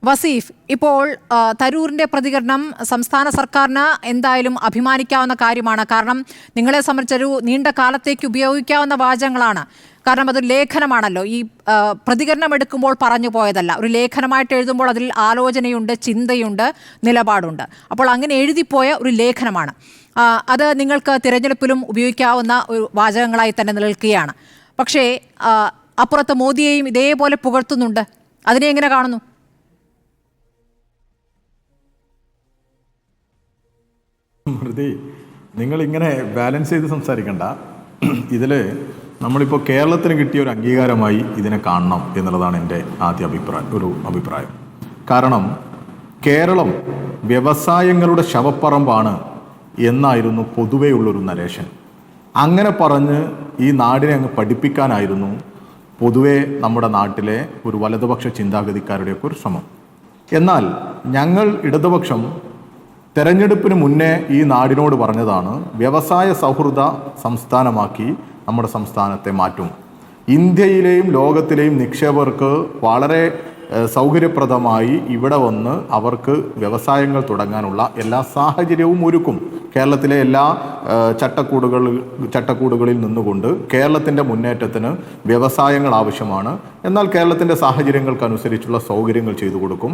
വസീഫ്, ഇപ്പോൾ തരൂരിന്റെ പ്രതികരണം സംസ്ഥാന സർക്കാരിന് എന്തായാലും അഭിമാനിക്കാവുന്ന കാര്യമാണ്. കാരണം നിങ്ങളെ സംബന്ധിച്ചൊരു നീണ്ട കാലത്തേക്ക് ഉപയോഗിക്കാവുന്ന വാചകങ്ങളാണ്. കാരണം അതൊരു ലേഖനമാണല്ലോ. ഈ പ്രതികരണം എടുക്കുമ്പോൾ പറഞ്ഞു പോയതല്ല. ഒരു ലേഖനമായിട്ട് എഴുതുമ്പോൾ അതിൽ ആലോചനയുണ്ട്, ചിന്തയുണ്ട്, നിലപാടുണ്ട്. അപ്പോൾ അങ്ങനെ എഴുതിപ്പോയ ഒരു ലേഖനമാണ് അത്. നിങ്ങൾക്ക് തിരഞ്ഞെടുപ്പിലും ഉപയോഗിക്കാവുന്ന ഒരു വാചകങ്ങളായി തന്നെ നിലനിൽക്കുകയാണ്. പക്ഷേ അപ്പുറത്ത് മോദിയെയും ഇതേപോലെ പുകഴ്ത്തുന്നുണ്ട്. അതിനെ എങ്ങനെ കാണുന്നു? നിങ്ങളിങ്ങനെ ബാലൻസ് ചെയ്ത് സംസാരിക്കണ്ട. ഇതിൽ നമ്മളിപ്പോൾ കേരളത്തിന് കിട്ടിയ ഒരു അംഗീകാരമായി ഇതിനെ കാണണം എന്നുള്ളതാണ് എൻ്റെ ആദ്യ അഭിപ്രായം. കാരണം കേരളം വ്യവസായങ്ങളുടെ ശവപ്പറമ്പാണ് എന്നായിരുന്നു പൊതുവെയുള്ളൊരു നരേഷൻ. അങ്ങനെ പറഞ്ഞ് ഈ നാടിനെ അങ്ങ് പഠിപ്പിക്കാനായിരുന്നു പൊതുവെ നമ്മുടെ നാട്ടിലെ ഒരു വലതുപക്ഷ ചിന്താഗതിക്കാരുടെയൊക്കെ ഒരു ശ്രമം. എന്നാൽ ഞങ്ങൾ ഇടതുപക്ഷം തെരഞ്ഞെടുപ്പിന് മുന്നേ ഈ നാടിനോട് പറഞ്ഞതാണ് വ്യവസായ സൗഹൃദ സംസ്ഥാനമാക്കി നമ്മുടെ സംസ്ഥാനത്തെ മാറ്റും. ഇന്ത്യയിലെയും ലോകത്തിലെയും നിക്ഷേപകർക്ക് വളരെ സൗകര്യപ്രദമായി ഇവിടെ വന്ന് അവർക്ക് വ്യവസായങ്ങൾ തുടങ്ങാനുള്ള എല്ലാ സാഹചര്യവും ഒരുക്കും. കേരളത്തിലെ എല്ലാ ചട്ടക്കൂടുകളിൽ നിന്നുകൊണ്ട് കേരളത്തിൻ്റെ മുന്നേറ്റത്തിന് വ്യവസായങ്ങൾ ആവശ്യമാണ്. എന്നാൽ കേരളത്തിൻ്റെ സാഹചര്യങ്ങൾക്കനുസരിച്ചുള്ള സൗകര്യങ്ങൾ ചെയ്തു കൊടുക്കും.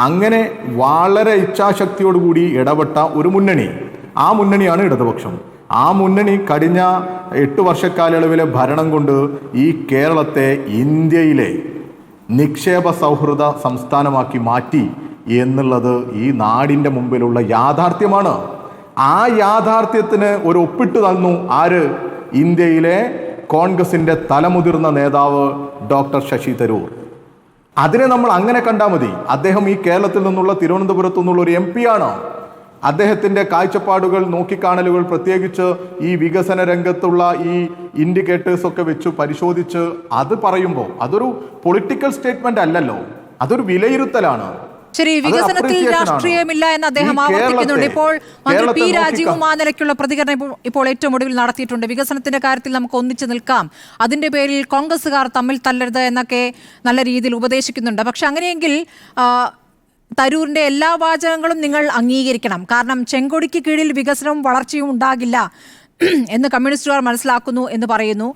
അങ്ങനെ വളരെ ഇച്ഛാശക്തിയോടുകൂടി ഇടപെട്ട ഒരു മുന്നണി, ആ മുന്നണിയാണ് ഇടതുപക്ഷം. ആ മുന്നണി കഴിഞ്ഞ 8 വർഷക്കാലയളവിലെ ഭരണം കൊണ്ട് ഈ കേരളത്തെ ഇന്ത്യയിലെ നിക്ഷേപ സൗഹൃദ സംസ്ഥാനമാക്കി മാറ്റി എന്നുള്ളത് ഈ നാടിൻ്റെ മുമ്പിലുള്ള യാഥാർത്ഥ്യമാണ്. ആ യാഥാർത്ഥ്യത്തിന് ഒരു ഒപ്പിട്ട് തന്നു ആര്? ഇന്ത്യയിലെ കോൺഗ്രസിൻ്റെ തലമുതിർന്ന നേതാവ് ഡോക്ടർ ശശി തരൂർ. അതിനെ നമ്മൾ അങ്ങനെ കണ്ടാൽ മതി. അദ്ദേഹം ഈ കേരളത്തിൽ നിന്നുള്ള തിരുവനന്തപുരത്തു നിന്നുള്ള ഒരു MP ആണ്. അദ്ദേഹത്തിൻ്റെ കാഴ്ചപ്പാടുകൾ, നോക്കിക്കാണലുകൾ, പ്രത്യേകിച്ച് ഈ വികസന രംഗത്തുള്ള ഈ ഇൻഡിക്കേറ്റേഴ്സ് ഒക്കെ വെച്ച് പരിശോധിച്ച് അത് പറയുമ്പോൾ അതൊരു പൊളിറ്റിക്കൽ സ്റ്റേറ്റ്മെന്റ് അല്ലല്ലോ, അതൊരു വിലയിരുത്തലാണ്. ശരി, വികസനത്തിൽ രാഷ്ട്രീയമില്ല എന്ന് അദ്ദേഹം ആവർത്തിക്കുന്നുണ്ട്. ഇപ്പോൾ മന്ത്രി P. രാജീവും ആ നിലയ്ക്കുള്ള പ്രതികരണം ഇപ്പോൾ ഏറ്റവും ഒടുവിൽ നടത്തിയിട്ടുണ്ട്. വികസനത്തിന്റെ കാര്യത്തിൽ നമുക്ക് ഒന്നിച്ചു നിൽക്കാം, അതിന്റെ പേരിൽ കോൺഗ്രസുകാർ തമ്മിൽ തല്ലരുത് എന്നൊക്കെ നല്ല രീതിയിൽ ഉപദേശിക്കുന്നുണ്ട്. പക്ഷെ അങ്ങനെയെങ്കിൽ തരൂരിന്റെ എല്ലാ വാചകങ്ങളും നിങ്ങൾ അംഗീകരിക്കണം. കാരണം ചെങ്കൊടിക്ക് കീഴിൽ വികസനവും വളർച്ചയും ഉണ്ടാകില്ല എന്ന് കമ്മ്യൂണിസ്റ്റുകാർ മനസ്സിലാക്കുന്നു എന്ന് പറയുന്നു.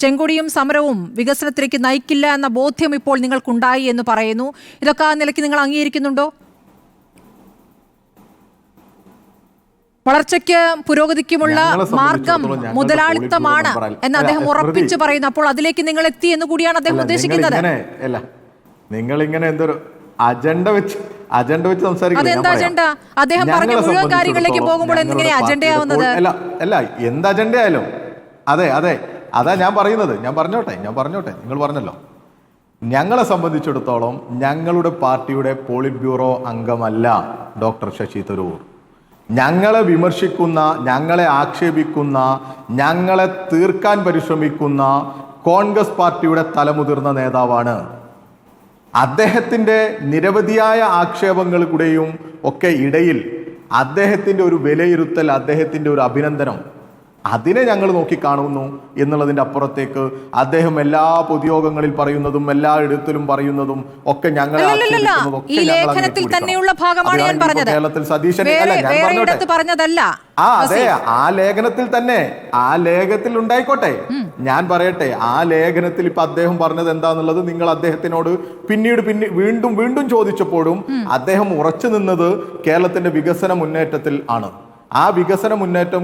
ചെങ്കൊടിയും സമരവും വികസനത്തിലേക്ക് നയിക്കില്ല എന്ന ബോധ്യം ഇപ്പോൾ നിങ്ങൾക്കുണ്ടായി എന്ന് പറയുന്നു. ഇതൊക്കെ ആ നിലയ്ക്ക് നിങ്ങൾ അംഗീകരിക്കുന്നുണ്ടോ? വളർച്ചയ്ക്ക് പുരോഗതിക്കുമുള്ള മാർഗം മുതലാളിത്തമാണ് എന്ന് അദ്ദേഹം ഉറപ്പിച്ചു പറയുന്നു. അപ്പോൾ അതിലേക്ക് നിങ്ങൾ എത്തി എന്ന് കൂടിയാണ് അദ്ദേഹം ഉദ്ദേശിക്കുന്നത്. നിങ്ങളിങ്ങനെ എന്തൊരു അജണ്ട വെച്ച് സംസാരിക്കുന്നത്. അദ്ദേഹം പറഞ്ഞ മുഴുവൻ കാര്യങ്ങളിലേക്ക് പോകുമ്പോൾ എങ്ങനെ അജണ്ടയാവുന്നത്? അല്ല, എന്ത് അജണ്ടയായാലും അതാ ഞാൻ പറയുന്നത്. ഞാൻ പറഞ്ഞോട്ടെ, നിങ്ങൾ പറഞ്ഞല്ലോ. ഞങ്ങളെ സംബന്ധിച്ചിടത്തോളം ഞങ്ങളുടെ പാർട്ടിയുടെ പോളിറ്റ് ബ്യൂറോ അംഗമല്ല ഡോക്ടർ ശശി തരൂർ. ഞങ്ങളെ വിമർശിക്കുന്ന, ഞങ്ങളെ ആക്ഷേപിക്കുന്ന, ഞങ്ങളെ തീർക്കാൻ പരിശ്രമിക്കുന്ന കോൺഗ്രസ് പാർട്ടിയുടെ തലമുതിർന്ന നേതാവാണ്. അദ്ദേഹത്തിൻ്റെ നിരവധിയായ ആക്ഷേപങ്ങളുടെയും ഒക്കെ ഇടയിൽ അദ്ദേഹത്തിൻ്റെ ഒരു വിലയിരുത്തൽ, അദ്ദേഹത്തിൻ്റെ ഒരു അഭിനന്ദനം, അതിനെ ഞങ്ങൾ നോക്കിക്കാണുന്നു എന്നുള്ളതിൻ്റെ അപ്പുറത്തേക്ക് അദ്ദേഹം എല്ലാ പൊതുയോഗങ്ങളിൽ പറയുന്നതും എല്ലാ ഇടത്തിലും പറയുന്നതും ഒക്കെ ഞങ്ങളെ കേരളത്തിൽ സതീശനെ പറഞ്ഞതല്ല. അതെ, ആ ലേഖനത്തിൽ ഉണ്ടായിക്കോട്ടെ. ഞാൻ പറയട്ടെ, ആ ലേഖനത്തിൽ ഇപ്പൊ അദ്ദേഹം പറഞ്ഞത് എന്താന്നുള്ളത് നിങ്ങൾ അദ്ദേഹത്തിനോട് പിന്നീട് വീണ്ടും ചോദിച്ചപ്പോഴും അദ്ദേഹം ഉറച്ചു നിന്നത് കേരളത്തിന്റെ വികസന മുന്നേറ്റത്തിൽ ആണ്. ആ വികസന മുന്നേറ്റം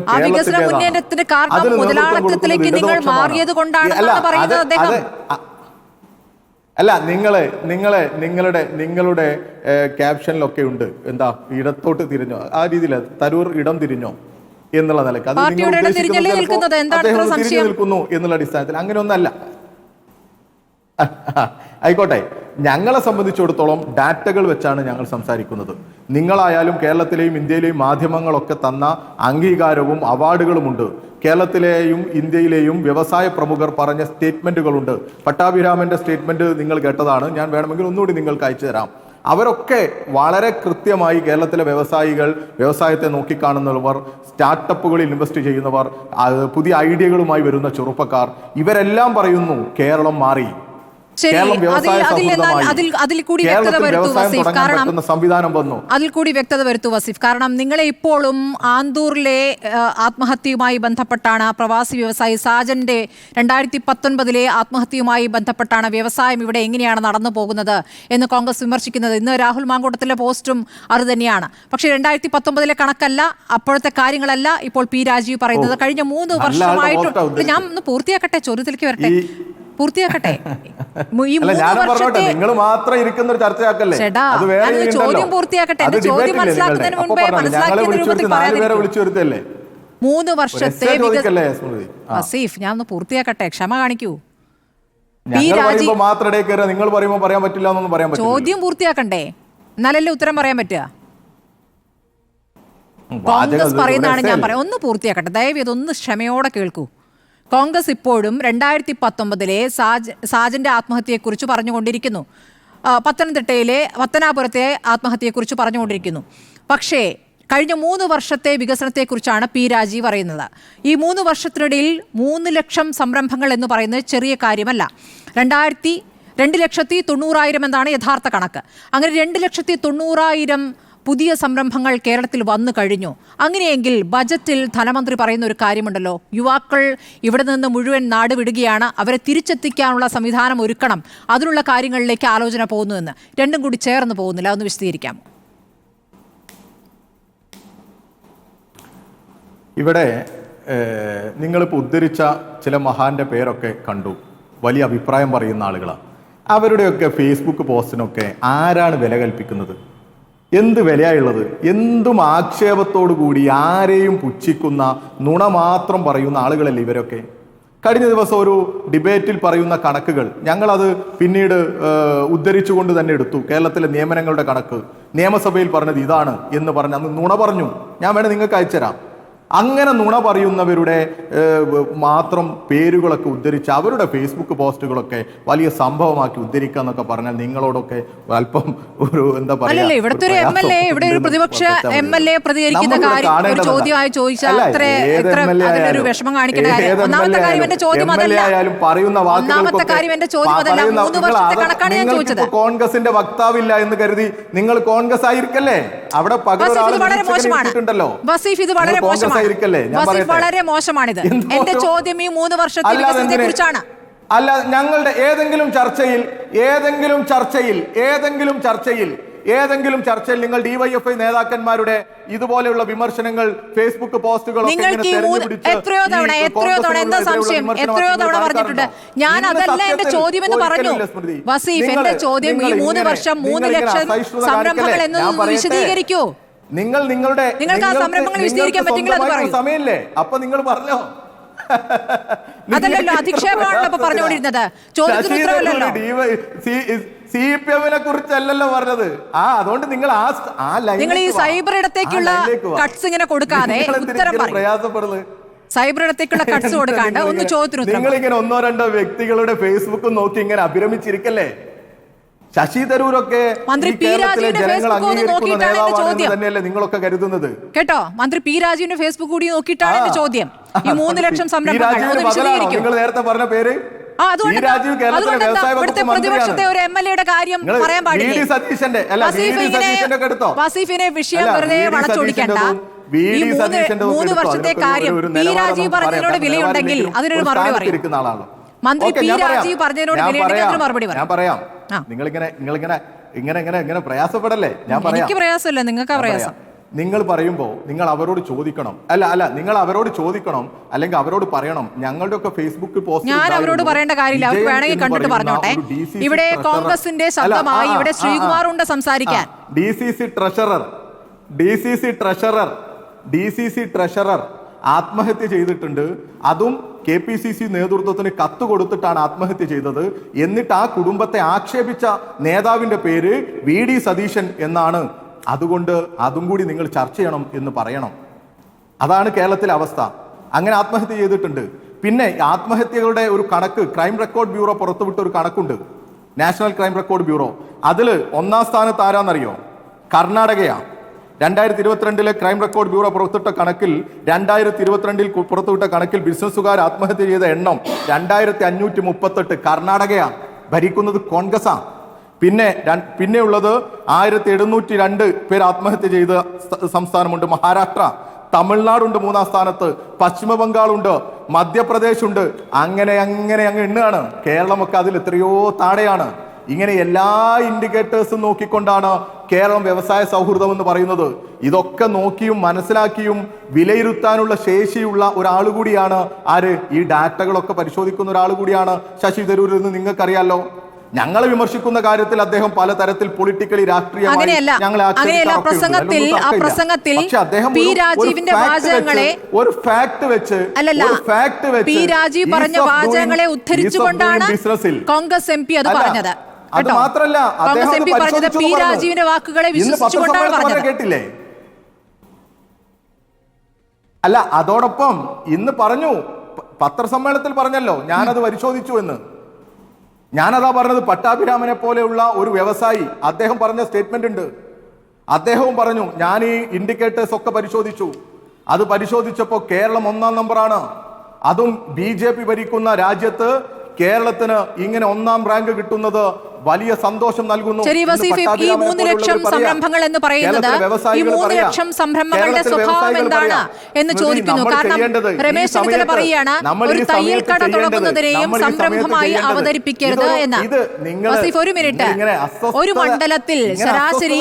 അല്ല, നിങ്ങളുടെ ക്യാപ്ഷനിലൊക്കെ ഉണ്ട് എന്താ, ഇടത്തോട്ട് തിരിഞ്ഞോ, ആ രീതിയിൽ തരൂർ ഇടം തിരിഞ്ഞോ എന്നുള്ള നിലക്ക് അത് നിങ്ങൾ ഉദ്ദേശിക്കുന്നത് അദ്ദേഹം തിരിഞ്ഞു നിൽക്കുന്നു എന്നുള്ള അടിസ്ഥാനത്തിൽ അങ്ങനെ ഒന്നല്ല. ആയിക്കോട്ടെ, ഞങ്ങളെ സംബന്ധിച്ചിടത്തോളം ഡാറ്റകൾ വെച്ചാണ് ഞങ്ങൾ സംസാരിക്കുന്നത്. നിങ്ങളായാലും കേരളത്തിലെയും ഇന്ത്യയിലെയും മാധ്യമങ്ങളൊക്കെ തന്ന അംഗീകാരവും അവാർഡുകളുമുണ്ട്. കേരളത്തിലെയും ഇന്ത്യയിലെയും വ്യവസായ പ്രമുഖർ പറഞ്ഞ സ്റ്റേറ്റ്മെന്റുകളുണ്ട്. പട്ടാഭിരാമന്റെ സ്റ്റേറ്റ്മെന്റ് നിങ്ങൾ കേട്ടതാണ്. ഞാൻ വേണമെങ്കിൽ ഒന്നുകൂടി നിങ്ങൾക്ക് അയച്ചു തരാം. അവരൊക്കെ വളരെ കൃത്യമായി കേരളത്തിലെ വ്യവസായികൾ, വ്യവസായത്തെ നോക്കിക്കാണുന്നവർ, സ്റ്റാർട്ടപ്പുകളിൽ ഇൻവെസ്റ്റ് ചെയ്യുന്നവർ, പുതിയ ഐഡിയകളുമായി വരുന്ന ചെറുപ്പക്കാർ, ഇവരെല്ലാം പറയുന്നു കേരളം മാറി. ശരി, കേരളം വ്യവസായ അതിൽ കൂടി വ്യക്തത വരുത്തൂ വസീഫ്. കാരണം സംവിധാനം വന്നു. അതിൽ കൂടി വ്യക്തത വരുത്തൂ വസീഫ്. കാരണം നിങ്ങളെ ഇപ്പോഴും ആന്തൂറിലെ ആത്മഹത്യയുമായി ബന്ധപ്പെട്ടാണ്, പ്രവാസി വ്യവസായി സാജന്റെ 2019 ആത്മഹത്യയുമായി ബന്ധപ്പെട്ടാണ് വ്യവസായം ഇവിടെ എങ്ങനെയാണ് നടന്നു പോകുന്നത് എന്ന് കോൺഗ്രസ് വിമർശിക്കുന്നത്. ഇന്ന് രാഹുൽ മാങ്കൂട്ടത്തിലെ പോസ്റ്റും അത് തന്നെയാണ്. പക്ഷേ 2019 കണക്കല്ല, അപ്പോഴത്തെ കാര്യങ്ങളല്ല ഇപ്പോൾ പി രാജീവ് പറയുന്നത്. കഴിഞ്ഞ 3 വർഷമായിട്ട് ഞാൻ ഒന്ന് പൂർത്തിയാക്കട്ടെ, ചോദ്യത്തിലേക്ക് വരട്ടെ, പൂർത്തിയാക്കട്ടെ. ഈ 3 വർഷത്തെ നിങ്ങൾ മാത്രം ഇരിക്കുന്ന ഒരു ചർച്ചയാക്കല്ലേ, ചോദ്യം പൂർത്തിയാക്കട്ടെ. ചോദ്യം മനസ്സിലാക്കുന്നതിന് മുൻപേ മനസ്സിലാക്കിയ രൂപത്തിൽ പറയാതിരിക്കല്ലേ. 3 വർഷത്തെ വസീഫ്, ഞാൻ ഒന്ന് പൂർത്തിയാക്കട്ടെ, ക്ഷമ കാണിക്കൂ. ചോദ്യം പൂർത്തിയാക്കണ്ടേ, എന്നാലല്ലേ ഉത്തരം പറയാൻ പറ്റുക. കോൺഗ്രസ് പറയുന്നതാണ് ഞാൻ പറയാം. ഒന്ന് പൂർത്തിയാക്കട്ടെ ദയവ്, ഇതൊന്ന് ക്ഷമയോടെ കേൾക്കൂ. കോൺഗ്രസ് ഇപ്പോഴും 2019 സാജന്റെ ആത്മഹത്യയെക്കുറിച്ച് പറഞ്ഞുകൊണ്ടിരിക്കുന്നു, പത്തനംതിട്ടയിലെ പത്തനാപുരത്തെ ആത്മഹത്യയെക്കുറിച്ച് പറഞ്ഞുകൊണ്ടിരിക്കുന്നു. പക്ഷേ കഴിഞ്ഞ 3 വർഷത്തെ വികസനത്തെക്കുറിച്ചാണ് പി രാജീവ് പറയുന്നത്. ഈ 3 വർഷത്തിനിടയിൽ 3 ലക്ഷം സംരംഭങ്ങൾ എന്ന് പറയുന്നത് ചെറിയ കാര്യമല്ല. 2,90,000 എന്നാണ് യഥാർത്ഥ കണക്ക്. അങ്ങനെ 2,90,000 പുതിയ സംരംഭങ്ങൾ കേരളത്തിൽ വന്നു കഴിഞ്ഞു. അങ്ങനെയെങ്കിൽ ബജറ്റിൽ ധനമന്ത്രി പറയുന്ന ഒരു കാര്യമുണ്ടല്ലോ, യുവാക്കൾ ഇവിടെ നിന്ന് മുഴുവൻ നാട് വിടുകയാണ്, അവരെ തിരിച്ചെത്തിക്കാനുള്ള സംവിധാനം ഒരുക്കണം, അതിനുള്ള കാര്യങ്ങളിലേക്ക് ആലോചന പോകുന്നുവെന്ന്. രണ്ടും കൂടി ചേർന്ന് പോകുന്നില്ല, ഒന്ന് വിശദീകരിക്കാം. ഇവിടെ നിങ്ങളിപ്പോൾ ഉദ്ധരിച്ച ചില മഹാന്റെ പേരൊക്കെ കണ്ടു, വലിയ അഭിപ്രായം പറയുന്ന ആളുകളാണ്. അവരുടെയൊക്കെ ഫേസ്ബുക്ക് പോസ്റ്റിനൊക്കെ ആരാണ് വില കൽപ്പിക്കുന്നത്? എന്ത് വിലയായുള്ളത്? എന്തും ആക്ഷേപത്തോടു കൂടി ആരെയും പുച്ഛിക്കുന്ന, നുണ മാത്രം പറയുന്ന ആളുകളല്ലേ ഇവരൊക്കെ. കഴിഞ്ഞ ദിവസം ഒരു ഡിബേറ്റിൽ പറയുന്ന കണക്കുകൾ ഞങ്ങളത് പിന്നീട് ഉദ്ധരിച്ചുകൊണ്ട് തന്നെ എടുത്തു. കേരളത്തിലെ നിയമനങ്ങളുടെ കണക്ക് നിയമസഭയിൽ പറഞ്ഞത് ഇതാണ് എന്ന് പറഞ്ഞ് അന്ന് നുണ പറഞ്ഞു. ഞാൻ വേണേൽ നിങ്ങൾക്ക് അയച്ചുതരാം. അങ്ങനെ നുണ പറയുന്നവരുടെ മാത്രം പേരുകളൊക്കെ ഉദ്ധരിച്ച് അവരുടെ ഫേസ്ബുക്ക് പോസ്റ്റുകളൊക്കെ വലിയ സംഭവമാക്കി ഉദ്ധരിക്കുക എന്നൊക്കെ പറഞ്ഞാൽ നിങ്ങളോടൊക്കെ അല്പം ഒരു എന്താ പറയുക, ഇവിടുത്തെ ഒരു MLA, ഇവിടെ ഒരു പ്രതിപക്ഷ MLA പ്രതികരിക്കുന്ന കാര്യം ഒരു ചോദ്യമായി ചോദിച്ചാൽ അതിലൊരു വിഷമം കാണിക്കേണ്ട കാര്യം. ഒന്നാമത്തെ കാര്യം എന്റെ ചോദ്യം അതല്ല, പറയുന്ന ഒന്നാമത്തെ കാര്യം എന്റെ ചോദ്യം അതല്ല, 3 വർഷത്തെ കണക്കാണ് ഞാൻ ചോദിച്ചത്. കോൺഗ്രസിന്റെ വക്താവില്ല എന്ന് കരുതി നിങ്ങൾ കോൺഗ്രസ് ആയിരിക്കല്ലേ? അവിടെ വളരെ മോശമാണ് വസീഫ്, ഇത് വളരെ മോശമാണ്. വളരെ മോശമാണിത്. എന്റെ ചോദ്യം ഈ 3 വർഷത്തെ വികസനത്തെ കുറിച്ചാണ്. അല്ല, ഞങ്ങളുടെ ഏതെങ്കിലും ചർച്ചയിൽ നിങ്ങൾ ഡിവൈഎഫ്ഐ നേതാക്കന്മാരുടെ ഇതുപോലെയുള്ള വിമർശനങ്ങൾ, ഫേസ്ബുക്ക് പോസ്റ്റുകൾ എത്രയോ തവണ എന്താ സംശയം, എത്രയോ തവണ പറഞ്ഞിട്ടുണ്ട്. ഞാൻ അതല്ല എന്റെ ചോദ്യം എന്ന് പറഞ്ഞു വസീഫ്. എന്റെ ചോദ്യം ഈ 3 വർഷം 3 ലക്ഷം സംരംഭങ്ങൾ എന്ന് വിശദീകരിക്കൂ. നിങ്ങൾക്ക് ആ സംരംഭങ്ങൾ വിശദീകരിക്കാൻ പറ്റുമെങ്കിൽ അത് പറയൂ. സമയമില്ലേ? അപ്പൊ നിങ്ങൾ പറഞ്ഞോ. അതല്ലല്ലോ, അധിക്ഷേപമാണല്ലോ ഇപ്പൊ പറഞ്ഞുകൊണ്ടിരുന്നത്, ചോദ്യത്തിന് ഉത്തരവല്ലല്ലോ. CPM-നെ കുറിച്ചല്ലല്ലോ പറഞ്ഞത്. അതുകൊണ്ട് നിങ്ങൾ നിങ്ങൾ ഈ സൈബർ ഇടത്തേക്കുള്ള കട്ട്സ് ഇങ്ങനെ കൊടുക്കാതെ ഉത്തരം പ്രയാസപ്പെടുന്നത്, സൈബർ ഇടത്തേക്കുള്ള കട്ട്സ് കൊടുക്കാണ്ട് ഒന്ന് ചോദ്യത്തിന് ഉത്തരം. നിങ്ങൾ ഇങ്ങനെ 1-2 വ്യക്തികളുടെ ഫേസ്ബുക്ക് നോക്കി ഇങ്ങനെ അഭിരമിച്ചിരിക്കല്ലേ? ശശി തരൂരൊക്കെ മന്ത്രി പി രാജീവിന്റെ ഫേസ്ബുക്ക് നോക്കിയിട്ടാണ് എന്റെ ചോദ്യം. തന്നെയല്ലേ നിങ്ങളൊക്കെ കരുതുന്നത്? കേട്ടോ, മന്ത്രി പി രാജീവിന്റെ ഫേസ്ബുക്ക് കൂടി നോക്കിയിട്ടാണ് എന്റെ ചോദ്യം. ഈ 3 ലക്ഷം സംരംഭങ്ങൾ നിങ്ങൾ നേരത്തെ പറഞ്ഞ പേര് പ്രതിപക്ഷത്തെ ഒരു MLA കാര്യം പറയാൻ പാടില്ല. വസീഫിനെ വിഷയം വെറുതെ വളച്ചൊടിക്കണ്ട. ഈ 3 വർഷത്തെ കാര്യം പി രാജീവ് പറഞ്ഞതിനോട് വിലയുണ്ടെങ്കിൽ അതിനൊരു മറുപടി പറയും. മന്ത്രി പി രാജീവ് പറഞ്ഞതിനോട് വിലയുണ്ടെങ്കിൽ അതിന് മറുപടി പറയാം. നിങ്ങളിങ്ങനെ പ്രയാസപ്പെടല്ലേ? എനിക്ക് പ്രയാസമില്ല, നിങ്ങൾക്ക് പ്രയാസം. നിങ്ങൾ പറയുമ്പോൾ നിങ്ങൾ അവരോട് ചോദിക്കണം, നിങ്ങൾ അവരോട് ചോദിക്കണം, അല്ലെങ്കിൽ അവരോട് പറയണം. ഞങ്ങളുടെ ഒക്കെ ഫേസ്ബുക്ക് പോസ്റ്റ് ഞാൻ അവരോട് പറയേണ്ട കാര്യമില്ല, അവർക്ക് വേണമെങ്കിൽ കണ്ടിട്ട് പറഞ്ഞോട്ടെ. ഇവിടെ കോൺഗ്രസിന്റെ ശബ്ദമായി ഇവിടെ ശ്രീകുമാറുണ്ട് സംസാരിക്കാൻ. DCC ട്രഷറർ ആത്മഹത്യ ചെയ്തിട്ടുണ്ട്. അതും KPCC നേതൃത്വത്തിന് കത്ത് കൊടുത്തിട്ടാണ് ആത്മഹത്യ ചെയ്തത്. എന്നിട്ട് ആ കുടുംബത്തെ ആക്ഷേപിച്ച നേതാവിന്റെ പേര് VD സതീശൻ എന്നാണ്. അതുകൊണ്ട് അതും കൂടി നിങ്ങൾ ചർച്ച ചെയ്യണം എന്ന് പറയണം. അതാണ് കേരളത്തിലെ അവസ്ഥ. അങ്ങനെ ആത്മഹത്യ ചെയ്തിട്ടുണ്ട്. പിന്നെ ആത്മഹത്യകളുടെ ഒരു കണക്ക് ക്രൈം റെക്കോർഡ് ബ്യൂറോ പുറത്തുവിട്ട ഒരു കണക്കുണ്ട്, നാഷണൽ ക്രൈം റെക്കോർഡ് ബ്യൂറോ. അതിൽ 1-ാം സ്ഥാനത്ത് ആരാന്നറിയോ? കർണാടകയാണ്. 2022 ക്രൈം റെക്കോർഡ് ബ്യൂറോ പുറത്തുവിട്ട കണക്കിൽ 2022 പുറത്തുവിട്ട കണക്കിൽ ബിസിനസ്സുകാർ ആത്മഹത്യ ചെയ്ത എണ്ണം 2538. കർണാടകയാണ്. ഭരിക്കുന്നത് കോൺഗ്രസാ. പിന്നെയുള്ളത് 1702 പേര് ആത്മഹത്യ ചെയ്ത സംസ്ഥാനമുണ്ട് മഹാരാഷ്ട്ര. തമിഴ്നാടുണ്ട് 3-ാം സ്ഥാനത്ത്, പശ്ചിമ ബംഗാളുണ്ട്, മധ്യപ്രദേശ് ഉണ്ട്. അങ്ങനെ അങ്ങ് എണ്ണുകയാണ്. കേരളമൊക്കെ അതിൽ എത്രയോ താഴെയാണ്. ഇങ്ങനെ എല്ലാ ഇൻഡിക്കേറ്റേഴ്സും നോക്കിക്കൊണ്ടാണ് കേരളം വ്യവസായ സൗഹൃദം എന്ന് പറയുന്നത്. ഇതൊക്കെ നോക്കിയും മനസ്സിലാക്കിയും വിലയിരുത്താനുള്ള ശേഷിയുള്ള ഒരാൾ കൂടിയാണ് ആര്? ഈ ഡാറ്റകളൊക്കെ പരിശോധിക്കുന്ന ഒരാൾ കൂടിയാണ് ശശി തരൂർ എന്ന് നിങ്ങൾക്കറിയാലോ. ഞങ്ങളെ വിമർശിക്കുന്ന കാര്യത്തിൽ അദ്ദേഹം പലതരത്തിൽ പൊളിറ്റിക്കലി രാഷ്ട്രീയമായി ഒരു ഫാക്ട് വെച്ച് പി രാജീവ് പറഞ്ഞ വാചകങ്ങളെ ഉദ്ധരിച്ചുകൊണ്ടാണ് കോൺഗ്രസ് എം പി അത് പറഞ്ഞത്. അത് മാത്രല്ല കോൺഗ്രസ് എം പി പറഞ്ഞത് പി രാജീവിന്റെ വാക്കുകളെ വിശ്വസിച്ചുകൊണ്ടാണ് പറഞ്ഞത്. കേട്ടില്ലേ? അല്ല, അതോടൊപ്പം ഇന്ന് പറഞ്ഞു, പത്രസമ്മേളനത്തിൽ പറഞ്ഞല്ലോ, ഞാനത് പരിശോധിച്ചു എന്ന്. ഞാനതാ പറഞ്ഞത്. പട്ടാഭിരാമനെ പോലെയുള്ള ഒരു വ്യവസായി അദ്ദേഹം പറഞ്ഞ സ്റ്റേറ്റ്മെന്റ് ഉണ്ട്. അദ്ദേഹവും പറഞ്ഞു, ഞാൻ ഈ ഇൻഡിക്കേറ്റേഴ്സ് ഒക്കെ പരിശോധിച്ചു. അത് പരിശോധിച്ചപ്പോൾ കേരളം 1-ാം നമ്പറാണ്. അതും BJP ഭരിക്കുന്ന രാജ്യത്ത് കേരളത്തിന് ഇങ്ങനെ 1-ാം റാങ്ക് കിട്ടുന്നത് വലിയ സന്തോഷം നൽകുന്നു. ശരി വസീഫ്, ഈ 3 ലക്ഷം സംരംഭങ്ങൾ എന്ന് പറയുന്നത്, ഈ 3 ലക്ഷം സംരംഭങ്ങളുടെ സ്വഭാവം എന്താണ് എന്ന് ചോദിക്കുന്നു. കാരണം രമേശ് ചെന്നിത്തല പറയുകയാണ് ഒരു തയ്യൽ കട തുടങ്ങുന്നതിനെയും സംരംഭമായി അവതരിപ്പിക്കരുത് എന്ന്. വസീഫ്, ഒരു മിനിറ്റ്. ഒരു മണ്ഡലത്തിൽ ശരാശരി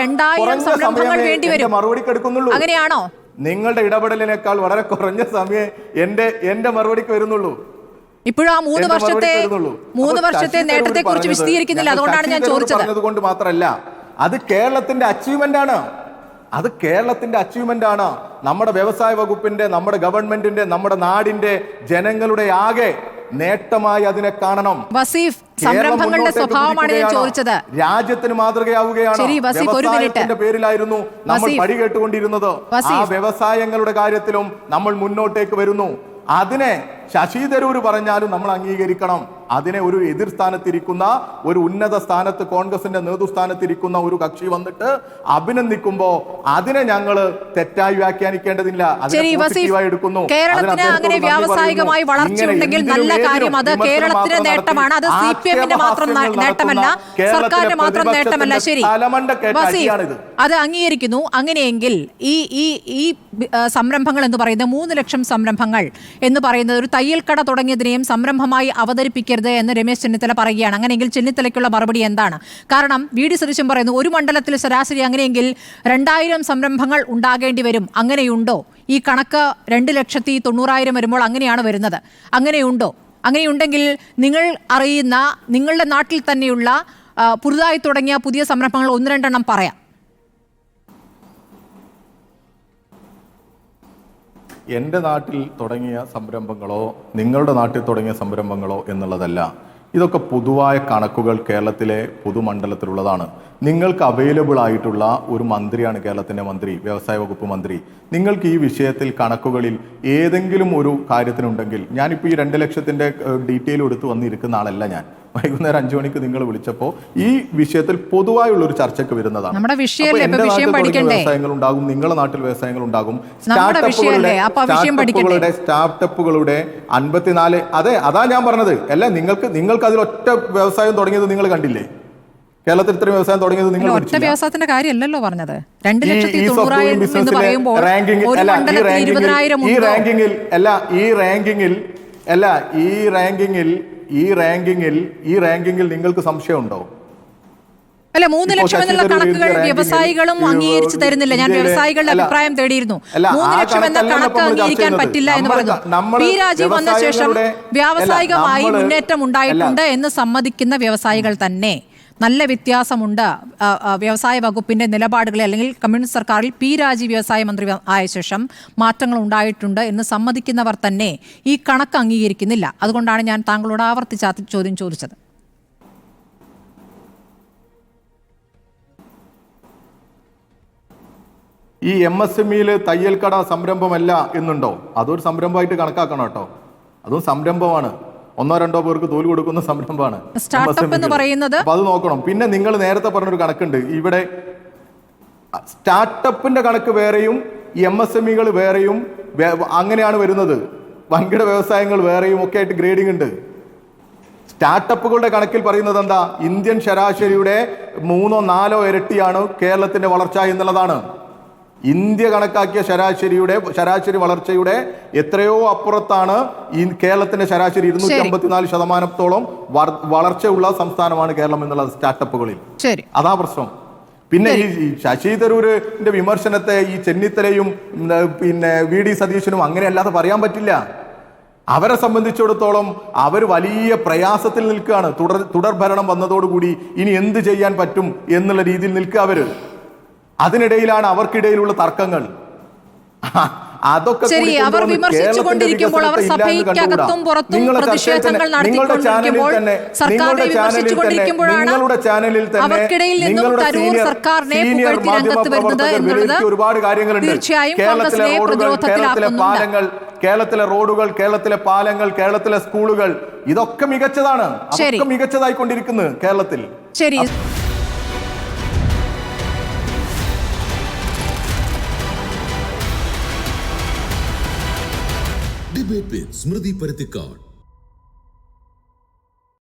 2000 സംരംഭങ്ങൾ വേണ്ടിവരും. അങ്ങനെയാണോ? നിങ്ങളുടെ ഇടപെടലിനേക്കാൾ വളരെ കുറഞ്ഞ സമയം എന്റെ മറുപടിക്ക് വരുന്നുള്ളൂ. ഇപ്പോഴും ആ 3 വർഷത്തെ നേട്ടത്തെ കുറിച്ച് വിശദീകരിക്കുന്നില്ല. അതുകൊണ്ടാണ് ഞാൻ ചോദിച്ചത്. പറഞ്ഞതുകൊണ്ട് മാത്രമല്ല, അത് കേരളത്തിന്റെ അച്ചീവ്മെന്റ് ആണ്. നമ്മുടെ വ്യവസായ വകുപ്പിന്റെ, നമ്മുടെ ഗവൺമെന്റിന്റെ, നമ്മുടെ നാടിന്റെ ജനങ്ങളുടെ ആകെ നേട്ടമായി അതിനെ കാണണം. വസീഫ്, സംരംഭങ്ങളുടെ സ്വഭാവമാണ് ഞാൻ ചോദിച്ചത്. രാജ്യത്തിന് മാതൃകയാവുകയാണ്. വ്യവസായത്തിന്റെ പേരിലായിരുന്നു നമ്മൾ പടി കേട്ടുകൊണ്ടിരുന്നത്. ആ വ്യവസായങ്ങളുടെ കാര്യത്തിലും നമ്മൾ മുന്നോട്ടേക്ക് വരുന്നു. അതിനെ ശശി തരൂർ പറഞ്ഞാലും നമ്മൾ അംഗീകരിക്കണം. അതിനെ ഒരു എതിർ സ്ഥാനത്തിരിക്കുന്ന, ഒരു ഉന്നത സ്ഥാനത്ത് കോൺഗ്രസിന്റെ നേതൃസ്ഥാനത്തിരിക്കുന്ന ഒരു കക്ഷി വന്നിട്ട് അഭിനന്ദിക്കുമ്പോ അതിനെ ഞങ്ങൾ തെറ്റായി വ്യാഖ്യാനിക്കേണ്ടതില്ല. എടുക്കുന്നു. കേരളത്തിന് അങ്ങനെ വ്യാവസായികമായി വളർച്ചയുണ്ടെങ്കിൽ നല്ല കാര്യം. അത് കേരളത്തിന്റെ നേട്ടമാണ്. അത് CPM-ന്റെ മാത്രം നേട്ടമല്ല, സർക്കാരിന്റെ മാത്രം നേട്ടമല്ല. ശരി, അത് അംഗീകരിക്കുന്നു. അങ്ങനെയെങ്കിൽ ഈ സംരംഭങ്ങൾ എന്ന് പറയുന്നത് 3 ലക്ഷം സംരംഭങ്ങൾ എന്ന് പറയുന്നത് ഒരു തയ്യൽ കട തുടങ്ങിയതിനെയും സംരംഭമായി അവതരിപ്പിക്കരുത് എന്ന് രമേശ് ചെന്നിത്തല പറയുകയാണ്. അങ്ങനെയെങ്കിൽ ചെന്നിത്തലയ്ക്കുള്ള മറുപടി എന്താണ്? കാരണം VD സതീശൻ പറയുന്നു ഒരു മണ്ഡലത്തിൽ ശരാശരി അങ്ങനെയെങ്കിൽ 2000 സംരംഭങ്ങൾ ഉണ്ടാകേണ്ടി വരും. അങ്ങനെയുണ്ടോ? ഈ കണക്ക് 2,90,000 വരുമ്പോൾ അങ്ങനെയാണ് വരുന്നത്. അങ്ങനെയുണ്ടോ? അങ്ങനെയുണ്ടെങ്കിൽ നിങ്ങൾ അറിയുന്ന, നിങ്ങളുടെ നാട്ടിൽ തന്നെയുള്ള പുതുതായി തുടങ്ങിയ പുതിയ സംരംഭങ്ങൾ 1-2 എണ്ണം പറയാം. എൻ്റെ നാട്ടിൽ തുടങ്ങിയ സംരംഭങ്ങളോ നിങ്ങളുടെ നാട്ടിൽ തുടങ്ങിയ സംരംഭങ്ങളോ എന്നുള്ളതല്ല. ഇതൊക്കെ പൊതുവായ കണക്കുകൾ കേരളത്തിലെ പൊതുമണ്ഡലത്തിലുള്ളതാണ്. നിങ്ങൾക്ക് അവൈലബിൾ ആയിട്ടുള്ള ഒരു മന്ത്രിയാണ് കേരളത്തിൻ്റെ മന്ത്രി, വ്യവസായ വകുപ്പ് മന്ത്രി. നിങ്ങൾക്ക് ഈ വിഷയത്തിൽ കണക്കുകളിൽ ഏതെങ്കിലും ഒരു കാര്യത്തിനുണ്ടെങ്കിൽ, ഞാനിപ്പോൾ ഈ 2 ലക്ഷത്തിൻ്റെ ഡീറ്റെയിൽ എടുത്ത് വന്നിരിക്കുന്ന ആളല്ല ഞാൻ. വൈകുന്നേരം 5 മണിക്ക് നിങ്ങൾ വിളിച്ചപ്പോൾ ഈ വിഷയത്തിൽ പൊതുവായുള്ളൊരു ചർച്ചയ്ക്ക് വരുന്നതാണ്. വ്യവസായങ്ങൾ ഉണ്ടാകും, നിങ്ങളുടെ നാട്ടിൽ വ്യവസായങ്ങൾ ഉണ്ടാകും. സ്റ്റാർട്ടപ്പുകളുടെ 54, അതാ ഞാൻ പറഞ്ഞത്. അല്ല, നിങ്ങൾക്ക് അതിൽ ഒറ്റ വ്യവസായം തുടങ്ങിയത് നിങ്ങൾ കണ്ടില്ലേ? കേരളത്തിൽ ഇത്രയും വ്യവസായം തുടങ്ങിയത് നിങ്ങൾ ഒറ്റ വ്യവസായത്തിന്റെ കാര്യമല്ലല്ലോ പറഞ്ഞത്. 2,90,000 എന്ന് പറയുമ്പോൾ ഈ റാങ്കിങ്ങിൽ നിങ്ങൾക്ക് സംശയമുണ്ടോ? അല്ല, 3 ലക്ഷം എന്നുള്ള കണക്കുകൾ വ്യവസായികളും അംഗീകരിച്ചു തരുന്നില്ല. ഞാൻ വ്യവസായികളുടെ അഭിപ്രായം തേടിയിരുന്നു. 3 ലക്ഷം എന്ന കണക്ക് അംഗീകരിക്കാൻ പറ്റില്ല എന്ന് പറഞ്ഞു. പി രാജീവ് വന്ന ശേഷം വ്യാവസായികമായി മുന്നേറ്റം ഉണ്ടായിട്ടുണ്ട് എന്ന് സമ്മതിക്കുന്ന വ്യവസായികൾ തന്നെ. നല്ല വ്യത്യാസമുണ്ട് വ്യവസായ വകുപ്പിന്റെ നിലപാടുകളിൽ, അല്ലെങ്കിൽ കമ്മ്യൂണിസ്റ്റ് സർക്കാരിൽ പി രാജീവ് വ്യവസായ മന്ത്രി ആയ ശേഷം മാറ്റങ്ങൾ ഉണ്ടായിട്ടുണ്ട് എന്ന് സമ്മതിക്കുന്നവർ തന്നെ ഈ കണക്ക് അംഗീകരിക്കുന്നില്ല. അതുകൊണ്ടാണ് ഞാൻ താങ്കളോട് ആവർത്തിച്ച ചോദ്യം ചോദിച്ചത്. ഈ MSMEയിൽ തയ്യൽ കട സംരംഭമല്ല എന്നുണ്ടോ? അതൊരു സംരംഭമായിട്ട് കണക്കാക്കണം കേട്ടോ. അതും സംരംഭമാണ്. 1-2 പേർക്ക് തോൽ കൊടുക്കുന്ന സംരംഭമാണ് അപ്പൊ അത് നോക്കണം. പിന്നെ നിങ്ങൾ നേരത്തെ പറഞ്ഞൊരു കണക്കുണ്ട്. ഇവിടെ സ്റ്റാർട്ടപ്പിന്റെ കണക്ക് വേറെയും MSMEകൾ വേറെയും അങ്ങനെയാണ് വരുന്നത്. വൻകിട വ്യവസായങ്ങൾ വേറെയും ഒക്കെ ആയിട്ട് ഗ്രേഡിംഗ് ഉണ്ട്. സ്റ്റാർട്ടപ്പുകളുടെ കണക്കിൽ പറയുന്നത് എന്താ? ഇന്ത്യൻ ശരാശരിയുടെ 3-4 ഇരട്ടിയാണ് കേരളത്തിന്റെ വളർച്ച എന്നുള്ളതാണ്. ഇന്ത്യ കണക്കാക്കിയ ശരാശരി വളർച്ചയുടെ എത്രയോ അപ്പുറത്താണ് ഈ കേരളത്തിന്റെ ശരാശരി. 254% വളർച്ചയുള്ള സംസ്ഥാനമാണ് കേരളം എന്നുള്ളത് സ്റ്റാർട്ടപ്പുകളിൽ. അതാ പ്രശ്നം. പിന്നെ ഈ ശശി തരൂരിന്റെ വിമർശനത്തെ ഈ ചെന്നിത്തലയും പിന്നെ വി ഡി സതീശനും അങ്ങനെ അല്ലാതെ പറയാൻ പറ്റില്ല. അവരെ സംബന്ധിച്ചിടത്തോളം അവർ വലിയ പ്രയാസത്തിൽ നിൽക്കുകയാണ്. തുടർ ഭരണം വന്നതോടുകൂടി ഇനി എന്ത് ചെയ്യാൻ പറ്റും എന്നുള്ള രീതിയിൽ നിൽക്കുക അവര്. അതിനിടയിലാണ് അവർക്കിടയിലുള്ള തർക്കങ്ങൾ. അതൊക്കെ ശരി, അവർ വിമർശിച്ചുകൊണ്ടിരിക്കുമ്പോൾ, അവർ സഭയ്ക്കകത്തും പുറത്തും പ്രതിഷേധങ്ങൾ നടത്തിക്കൊണ്ടിരിക്കുമ്പോൾ, സർക്കാരിനെ വിമർശിച്ചുകൊണ്ടിരിക്കുമ്പോഴാണ് അവർക്കിടയിൽ നിന്നും തരൂർ സർക്കാരിനെ പുകഴ്ത്തി രംഗത്ത് വരുന്നത് എന്നുള്ളത് ഒരുപാട് കാര്യങ്ങളുണ്ട്. തീർച്ചയായും കോൺഗ്രസിനെ പ്രതിരോധത്തിലാക്കുന്നുണ്ട്. കേരളത്തിലെ റോഡുകൾ, കേരളത്തിലെ പാലങ്ങൾ, കേരളത്തിലെ സ്കൂളുകൾ ഇതൊക്കെ മികച്ചതാണ്. അതൊക്കെ മികച്ചതായിക്കൊണ്ടിരിക്കുന്നത് കേരളത്തിൽ. ശരി. Debate with Smriti Parathikar.